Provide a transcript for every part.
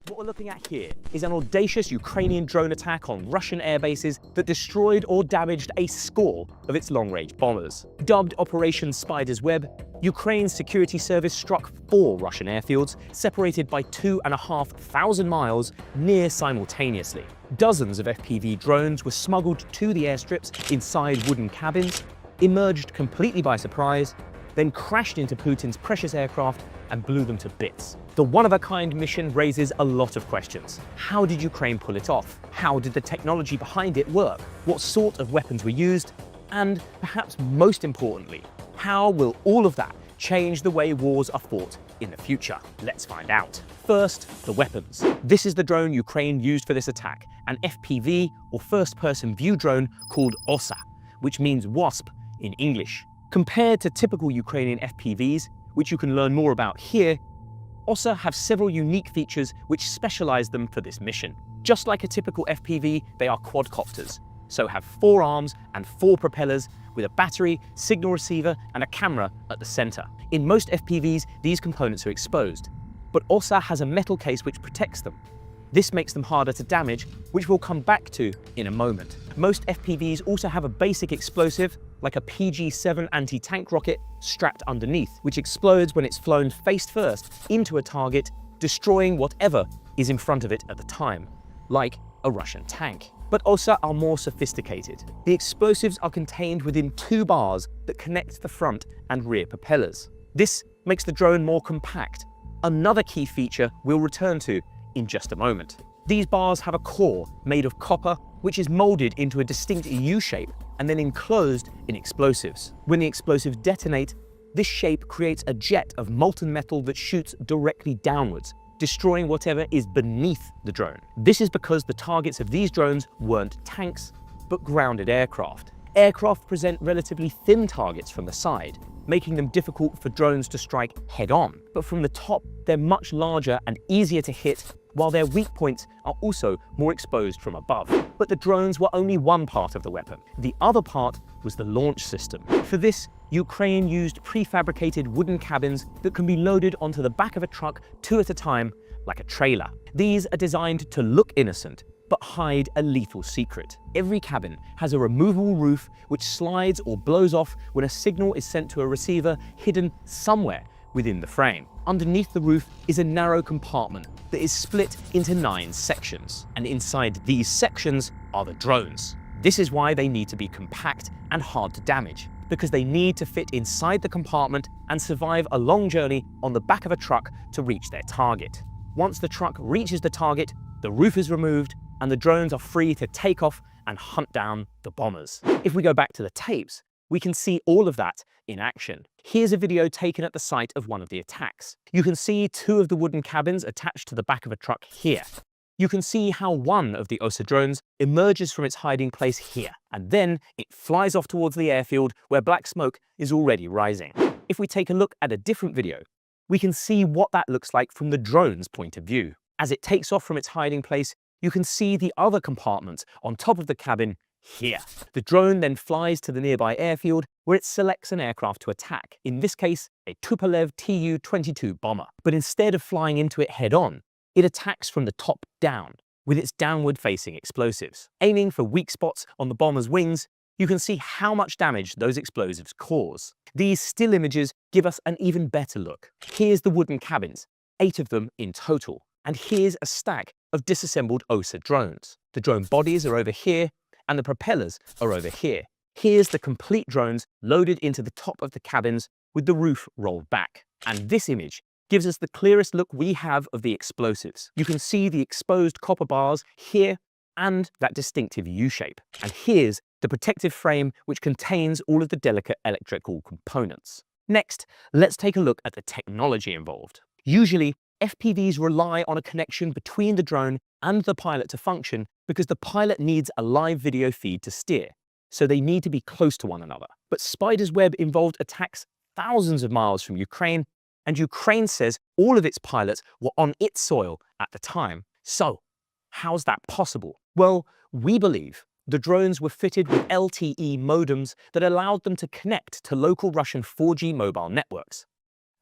What we're looking at here is an audacious Ukrainian drone attack on Russian air bases that destroyed or damaged a score of its long-range bombers. Dubbed Operation Spider's Web, Ukraine's security service struck 4 Russian airfields separated by 2,500 miles near simultaneously. Dozens of FPV drones were smuggled to the airstrips inside wooden cabins, emerged completely by surprise, then crashed into Putin's precious aircraft and blew them to bits. The one-of-a-kind mission raises a lot of questions. How did Ukraine pull it off? How did the technology behind it work? What sort of weapons were used? And perhaps most importantly, how will all of that change the way wars are fought in the future? Let's find out. First, the weapons. This is the drone Ukraine used for this attack, an FPV or first-person view drone called Osa, which means wasp in English. Compared to typical Ukrainian FPVs, which you can learn more about here, Osa have several unique features which specialize them for this mission. Just like a typical FPV, they are quadcopters, so have 4 arms and 4 propellers with a battery, signal receiver, and a camera at the center. In most FPVs, these components are exposed, but Osa has a metal case which protects them. This makes them harder to damage, which we'll come back to in a moment. Most FPVs also have a basic explosive, like a PG-7 anti-tank rocket strapped underneath, which explodes when it's flown face first into a target, destroying whatever is in front of it at the time, like a Russian tank. But Osa are more sophisticated. The explosives are contained within 2 bars that connect the front and rear propellers. This makes the drone more compact, another key feature we'll return to in just a moment. These bars have a core made of copper, which is molded into a distinct U shape and then enclosed in explosives. When the explosives detonate, this shape creates a jet of molten metal that shoots directly downwards, destroying whatever is beneath the drone. This is because the targets of these drones weren't tanks, but grounded aircraft. Aircraft present relatively thin targets from the side, making them difficult for drones to strike head-on. But from the top, they're much larger and easier to hit, while their weak points are also more exposed from above. But the drones were only one part of the weapon. The other part was the launch system. For this, Ukraine used prefabricated wooden cabins that can be loaded onto the back of a truck 2 at a time, like a trailer. These are designed to look innocent, but hide a lethal secret. Every cabin has a removable roof which slides or blows off when a signal is sent to a receiver hidden somewhere within the frame. Underneath the roof is a narrow compartment that is split into 9 sections, and inside these sections are the drones. This is why they need to be compact and hard to damage, because they need to fit inside the compartment and survive a long journey on the back of a truck to reach their target. Once the truck reaches the target, the roof is removed and the drones are free to take off and hunt down the bombers. If we go back to the tapes, we can see all of that in action. Here's a video taken at the site of one of the attacks. You can see 2 of the wooden cabins attached to the back of a truck here. You can see how one of the Osa drones emerges from its hiding place here, and then it flies off towards the airfield where black smoke is already rising. If we take a look at a different video, we can see what that looks like from the drone's point of view. As it takes off from its hiding place, you can see the other compartments on top of the cabin here. The drone then flies to the nearby airfield where it selects an aircraft to attack, in this case a Tupolev Tu-22 bomber. But instead of flying into it head-on, it attacks from the top down with its downward-facing explosives. Aiming for weak spots on the bomber's wings, you can see how much damage those explosives cause. These still images give us an even better look. Here's the wooden cabins, 8 of them in total, and here's a stack of disassembled Osa drones. The drone bodies are over here, and the propellers are over here. Here's the complete drones loaded into the top of the cabins with the roof rolled back. And this image gives us the clearest look we have of the explosives. You can see the exposed copper bars here and that distinctive U-shape. And here's the protective frame which contains all of the delicate electrical components. Next, let's take a look at the technology involved. Usually, FPVs rely on a connection between the drone and the pilot to function because the pilot needs a live video feed to steer, so they need to be close to one another. But Spider's Web involved attacks thousands of miles from Ukraine, and Ukraine says all of its pilots were on its soil at the time. So, how's that possible? Well, we believe the drones were fitted with LTE modems that allowed them to connect to local Russian 4G mobile networks.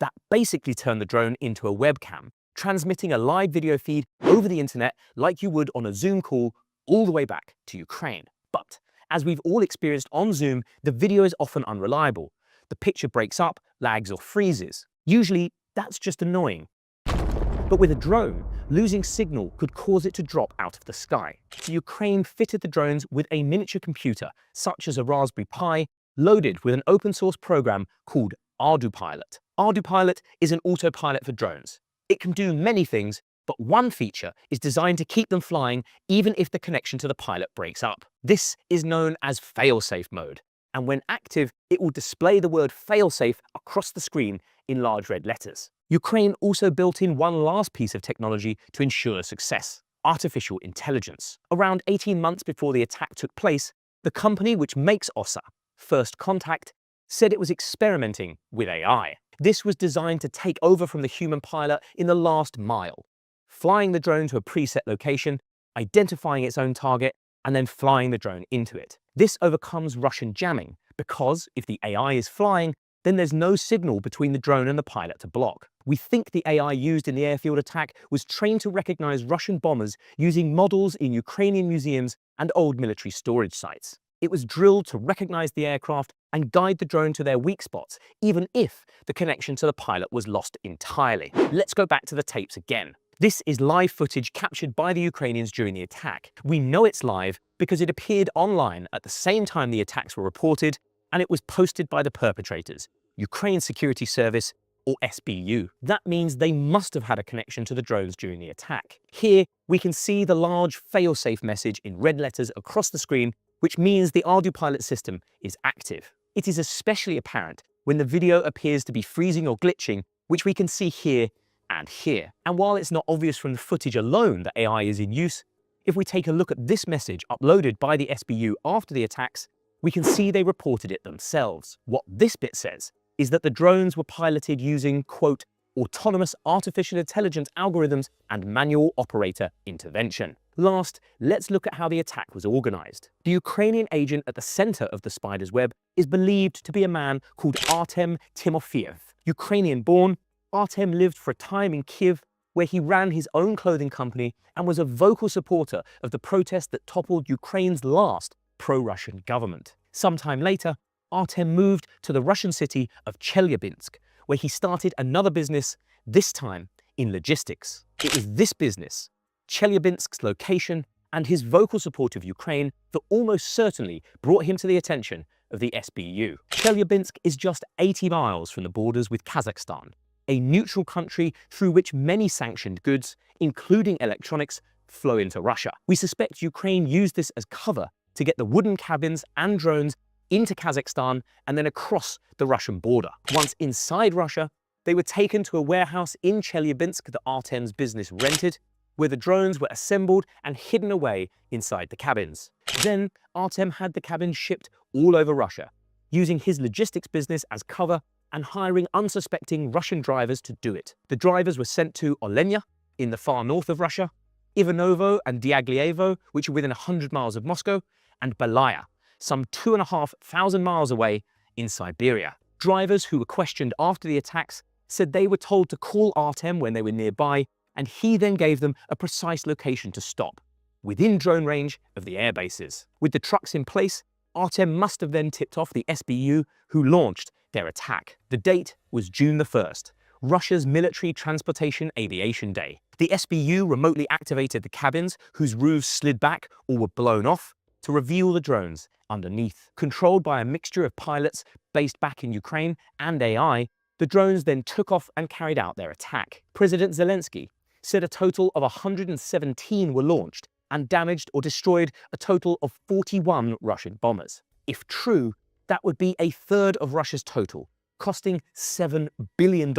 That basically turned the drone into a webcam transmitting a live video feed over the internet like you would on a Zoom call all the way back to Ukraine. But as we've all experienced on Zoom, the video is often unreliable. The picture breaks up, lags, or freezes. Usually, that's just annoying. But with a drone, losing signal could cause it to drop out of the sky. So Ukraine fitted the drones with a miniature computer, such as a Raspberry Pi, loaded with an open-source program called ArduPilot. ArduPilot is an autopilot for drones. It can do many things, but one feature is designed to keep them flying even if the connection to the pilot breaks up. This is known as fail-safe mode, and when active, it will display the word fail-safe across the screen in large red letters. Ukraine also built in one last piece of technology to ensure success: artificial intelligence. Around 18 months before the attack took place, the company which makes OSA, First Contact, said it was experimenting with AI. This was designed to take over from the human pilot in the last mile, flying the drone to a preset location, identifying its own target, and then flying the drone into it. This overcomes Russian jamming, because if the AI is flying, then there's no signal between the drone and the pilot to block. We think the AI used in the airfield attack was trained to recognize Russian bombers using models in Ukrainian museums and old military storage sites. It was drilled to recognize the aircraft and guide the drone to their weak spots, even if the connection to the pilot was lost entirely. Let's go back to the tapes again. This is live footage captured by the Ukrainians during the attack. We know it's live because it appeared online at the same time the attacks were reported, and it was posted by the perpetrators, Ukraine Security Service, or SBU. That means they must have had a connection to the drones during the attack. Here, we can see the large fail-safe message in red letters across the screen, which means the ArduPilot system is active. It is especially apparent when the video appears to be freezing or glitching, which we can see here and here. And while it's not obvious from the footage alone that AI is in use, if we take a look at this message uploaded by the SBU after the attacks, we can see they reported it themselves. What this bit says is that the drones were piloted using, quote, autonomous artificial intelligence algorithms and manual operator intervention. Last, let's look at how the attack was organized. The Ukrainian agent at the center of the spider's web is believed to be a man called Artem Timofeyev. Ukrainian-born, Artem lived for a time in Kiev, where he ran his own clothing company and was a vocal supporter of the protest that toppled Ukraine's last pro-Russian government. Sometime later, Artem moved to the Russian city of Chelyabinsk, where he started another business, this time in logistics. It was this business, Chelyabinsk's location, and his vocal support of Ukraine that almost certainly brought him to the attention of the SBU. Chelyabinsk is just 80 miles from the borders with Kazakhstan, a neutral country through which many sanctioned goods, including electronics, flow into Russia. We suspect Ukraine used this as cover to get the wooden cabins and drones into Kazakhstan and then across the Russian border. Once inside Russia, they were taken to a warehouse in Chelyabinsk that Artem's business rented, where the drones were assembled and hidden away inside the cabins. Then Artem had the cabins shipped all over Russia, using his logistics business as cover and hiring unsuspecting Russian drivers to do it. The drivers were sent to Olenya in the far north of Russia, Ivanovo and Diaglievo, which are within 100 miles of Moscow, and Belaya, some 2,500 miles away in Siberia. Drivers who were questioned after the attacks said they were told to call Artem when they were nearby, and he then gave them a precise location to stop, within drone range of the air bases. With the trucks in place, Artem must have then tipped off the SBU, who launched their attack. The date was June the 1st, Russia's Military Transportation Aviation Day. The SBU remotely activated the cabins, whose roofs slid back or were blown off, to reveal the drones underneath. Controlled by a mixture of pilots based back in Ukraine and AI, the drones then took off and carried out their attack. President Zelensky said a total of 117 were launched and damaged or destroyed a total of 41 Russian bombers. If true, that would be a third of Russia's total, costing $7 billion,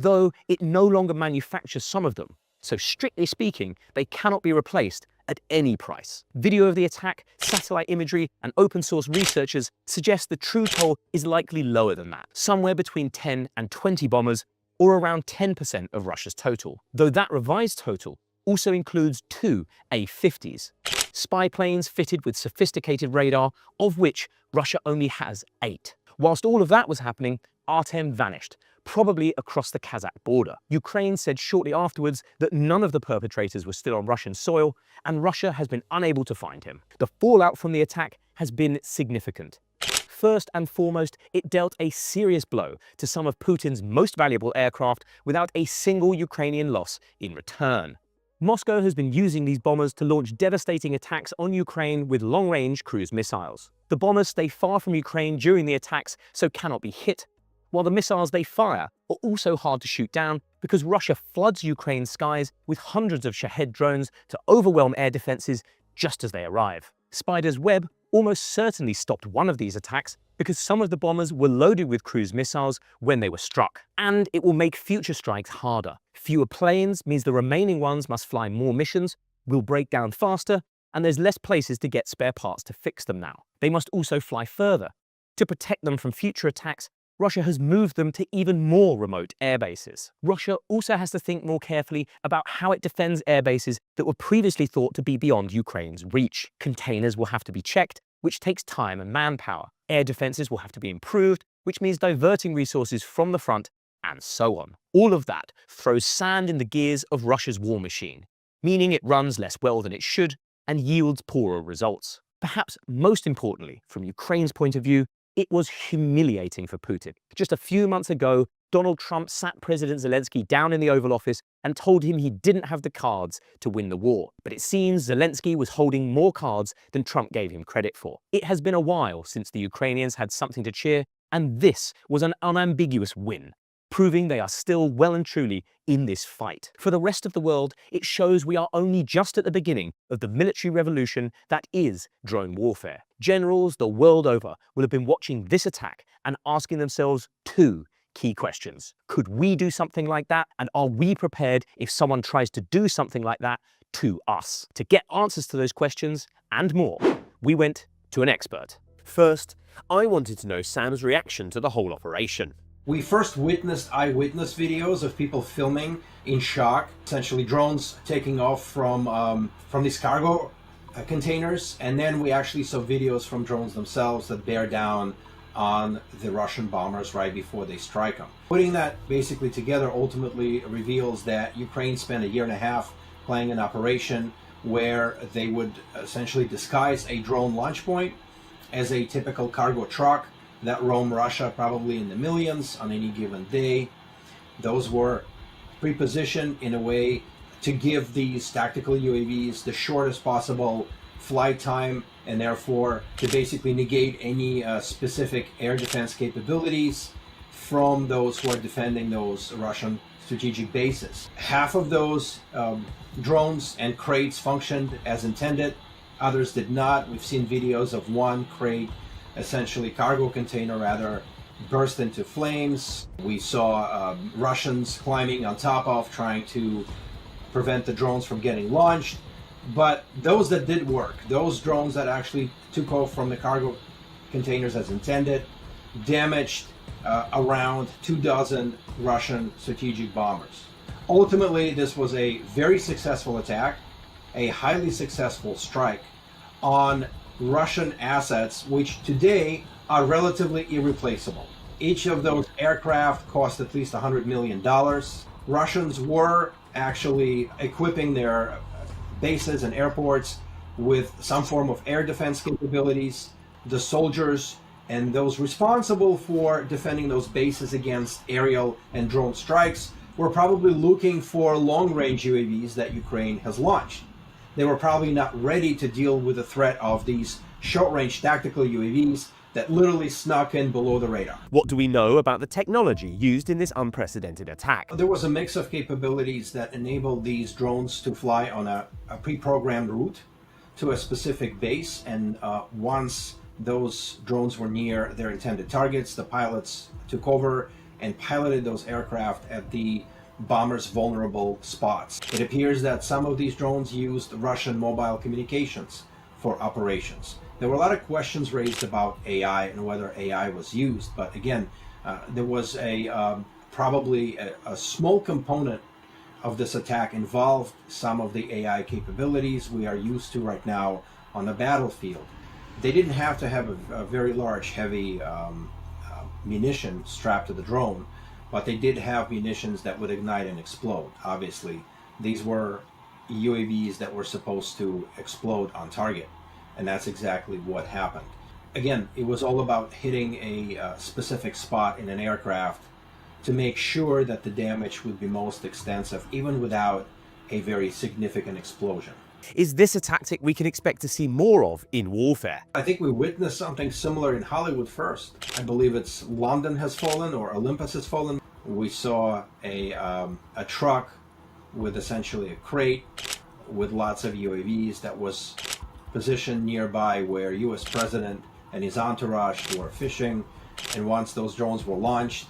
though it no longer manufactures some of them. So strictly speaking, they cannot be replaced at any price. Video of the attack, satellite imagery, and open source researchers suggest the true toll is likely lower than that, somewhere between 10 and 20 bombers, or around 10% of Russia's total. Though that revised total also includes 2 A-50s, spy planes fitted with sophisticated radar, of which Russia only has 8. Whilst all of that was happening, Artem vanished, probably across the Kazakh border. Ukraine said shortly afterwards that none of the perpetrators were still on Russian soil, and Russia has been unable to find him. The fallout from the attack has been significant. First and foremost, it dealt a serious blow to some of Putin's most valuable aircraft without a single Ukrainian loss in return. Moscow has been using these bombers to launch devastating attacks on Ukraine with long-range cruise missiles. The bombers stay far from Ukraine during the attacks, so cannot be hit, while the missiles they fire are also hard to shoot down because Russia floods Ukraine's skies with hundreds of Shahed drones to overwhelm air defenses just as they arrive. Spider's web almost certainly stopped one of these attacks because some of the bombers were loaded with cruise missiles when they were struck. And it will make future strikes harder. Fewer planes means the remaining ones must fly more missions, will break down faster, and there's less places to get spare parts to fix them now. They must also fly further. To protect them from future attacks, Russia has moved them to even more remote air bases. Russia also has to think more carefully about how it defends air bases that were previously thought to be beyond Ukraine's reach. Containers will have to be checked, which takes time and manpower. Air defenses will have to be improved, which means diverting resources from the front, and so on. All of that throws sand in the gears of Russia's war machine, meaning it runs less well than it should and yields poorer results. Perhaps most importantly, from Ukraine's point of view, it was humiliating for Putin. Just a few months ago, Donald Trump sat President Zelensky down in the Oval Office and told him he didn't have the cards to win the war. But it seems Zelensky was holding more cards than Trump gave him credit for. It has been a while since the Ukrainians had something to cheer, and this was an unambiguous win, proving they are still well and truly in this fight. For the rest of the world, it shows we are only just at the beginning of the military revolution that is drone warfare. Generals the world over will have been watching this attack and asking themselves two key questions. Could we do something like that? And are we prepared if someone tries to do something like that to us? To get answers to those questions and more, we went to an expert. First, I wanted to know Sam's reaction to the whole operation. We first witnessed eyewitness videos of people filming in shock, essentially drones taking off from these cargo containers, and then we actually saw videos from drones themselves that bear down on the Russian bombers right before they strike them. Putting that basically together ultimately reveals that Ukraine spent a year and a half planning an operation where they would essentially disguise a drone launch point as a typical cargo truck that roam Russia probably in the millions on any given day. Those were pre-positioned in a way to give these tactical UAVs the shortest possible flight time, and therefore to basically negate any specific air defense capabilities from those who are defending those Russian strategic bases. Half of those drones and crates functioned as intended, others did not. We've seen videos of one crate, essentially cargo container rather, burst into flames. We saw Russians climbing on top of, trying to prevent the drones from getting launched. But those that did work, those drones that actually took off from the cargo containers as intended, damaged around 24 Russian strategic bombers. Ultimately, this was a very successful attack, a highly successful strike on Russian assets, which today are relatively irreplaceable. Each of those aircraft cost at least $100 million. Russians were actually equipping their bases and airports with some form of air defense capabilities. The soldiers and those responsible for defending those bases against aerial and drone strikes were probably looking for long-range UAVs that Ukraine has launched. They were probably not ready to deal with the threat of these short-range tactical UAVs that literally snuck in below the radar. What do we know about the technology used in this unprecedented attack? There was a mix of capabilities that enabled these drones to fly on a pre-programmed route to a specific base, and once those drones were near their intended targets, the pilots took over and piloted those aircraft at the bombers' vulnerable spots. It appears that some of these drones used Russian mobile communications for operations. There were a lot of questions raised about AI and whether AI was used, but again, there was probably a small component of this attack involved some of the AI capabilities we are used to right now on the battlefield. They didn't have to have a very large, heavy munition strapped to the drone, but they did have munitions that would ignite and explode. Obviously, these were UAVs that were supposed to explode on target, and that's exactly what happened. Again, it was all about hitting a specific spot in an aircraft to make sure that the damage would be most extensive, even without a very significant explosion. Is this a tactic we can expect to see more of in warfare? I think we witnessed something similar in Hollywood first. I believe it's London Has Fallen or Olympus Has Fallen. We saw a truck with essentially a crate with lots of UAVs that was positioned nearby where US President and his entourage were fishing. And once those drones were launched,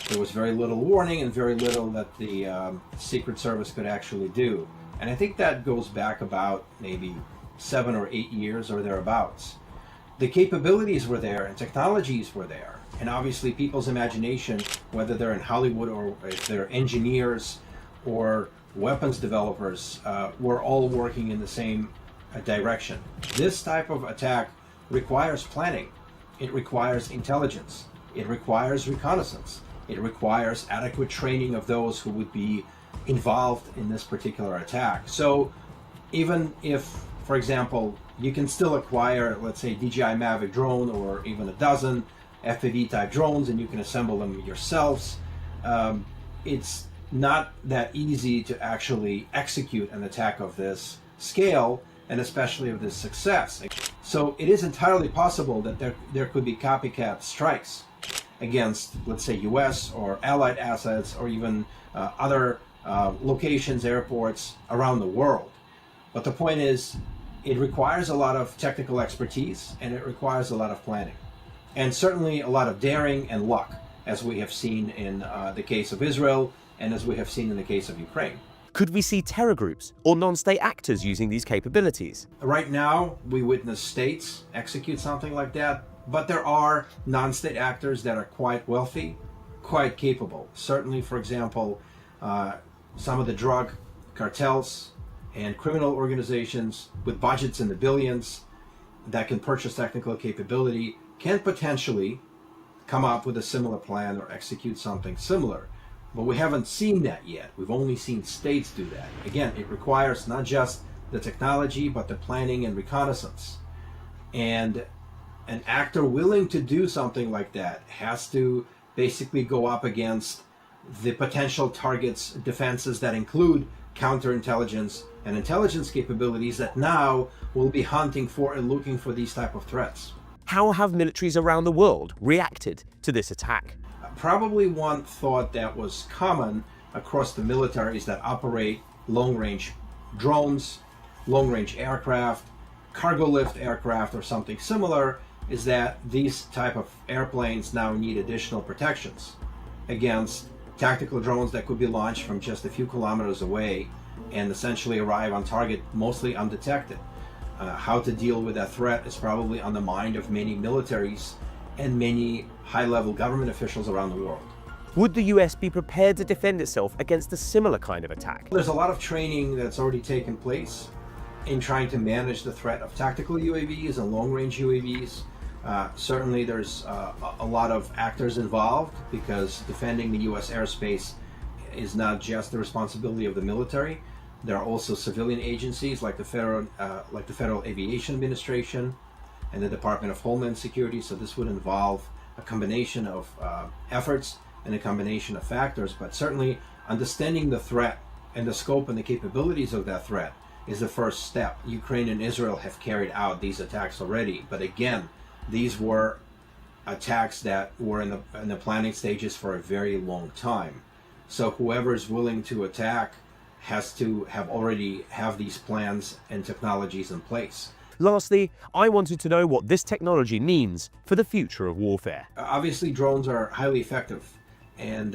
there was very little warning and very little that the Secret Service could actually do. And I think that goes back about maybe 7 or 8 years or thereabouts. The capabilities were there and technologies were there. And obviously people's imagination, whether they're in Hollywood or if they're engineers or weapons developers, were all working in the same direction. This type of attack requires planning. It requires intelligence. It requires reconnaissance. It requires adequate training of those who would be involved in this particular attack. So even if, for example, you can still acquire, let's say, DJI Mavic drone or even a dozen FPV type drones and you can assemble them yourselves, it's not that easy to actually execute an attack of this scale and especially of this success. So it is entirely possible that there could be copycat strikes against, let's say, US or allied assets or even other locations, airports around the world. But the point is, it requires a lot of technical expertise and it requires a lot of planning. And certainly a lot of daring and luck, as we have seen in the case of Israel and as we have seen in the case of Ukraine. Could we see terror groups or non-state actors using these capabilities? Right now, we witness states execute something like that, but there are non-state actors that are quite wealthy, quite capable. Certainly, for example, some of the drug cartels and criminal organizations with budgets in the billions that can purchase technical capability can potentially come up with a similar plan or execute something similar. But we haven't seen that yet. We've only seen states do that. Again, it requires not just the technology, but the planning and reconnaissance. And an actor willing to do something like that has to basically go up against the potential targets' defenses that include counterintelligence and intelligence capabilities that now will be hunting for and looking for these type of threats. How have militaries around the world reacted to this attack? Probably one thought that was common across the militaries that operate long-range drones, long-range aircraft, cargo lift aircraft, or something similar is that these type of airplanes now need additional protections against tactical drones that could be launched from just a few kilometers away and essentially arrive on target mostly undetected. How to deal with that threat is probably on the mind of many militaries and many high-level government officials around the world. Would the US be prepared to defend itself against a similar kind of attack? There's a lot of training that's already taken place in trying to manage the threat of tactical UAVs and long-range UAVs. Certainly there's a lot of actors involved because defending the US airspace is not just the responsibility of the military. There are also civilian agencies like the Federal Aviation Administration and the Department of Homeland Security. So this would involve a combination of efforts and a combination of factors, but certainly understanding the threat and the scope and the capabilities of that threat is the first step. Ukraine and Israel have carried out these attacks already, but again, these were attacks that were in the planning stages for a very long time. So whoever is willing to attack has to already have these plans and technologies in place. Lastly, I wanted to know what this technology means for the future of warfare. Obviously, drones are highly effective and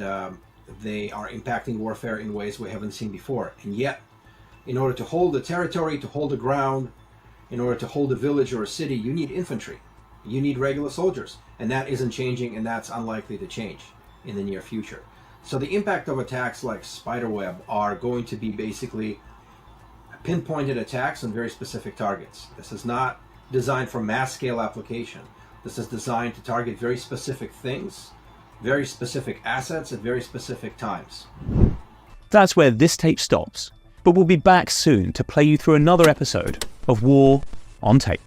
they are impacting warfare in ways we haven't seen before. And yet, in order to hold a territory, to hold the ground, in order to hold a village or a city, you need infantry. You need regular soldiers. And that isn't changing, and that's unlikely to change in the near future. So the impact of attacks like Spiderweb are going to be basically pinpointed attacks on very specific targets. This is not designed for mass scale application. This is designed to target very specific things very specific assets at very specific times. That's where this tape stops, but we'll be back soon to play you through another episode of War on Tape.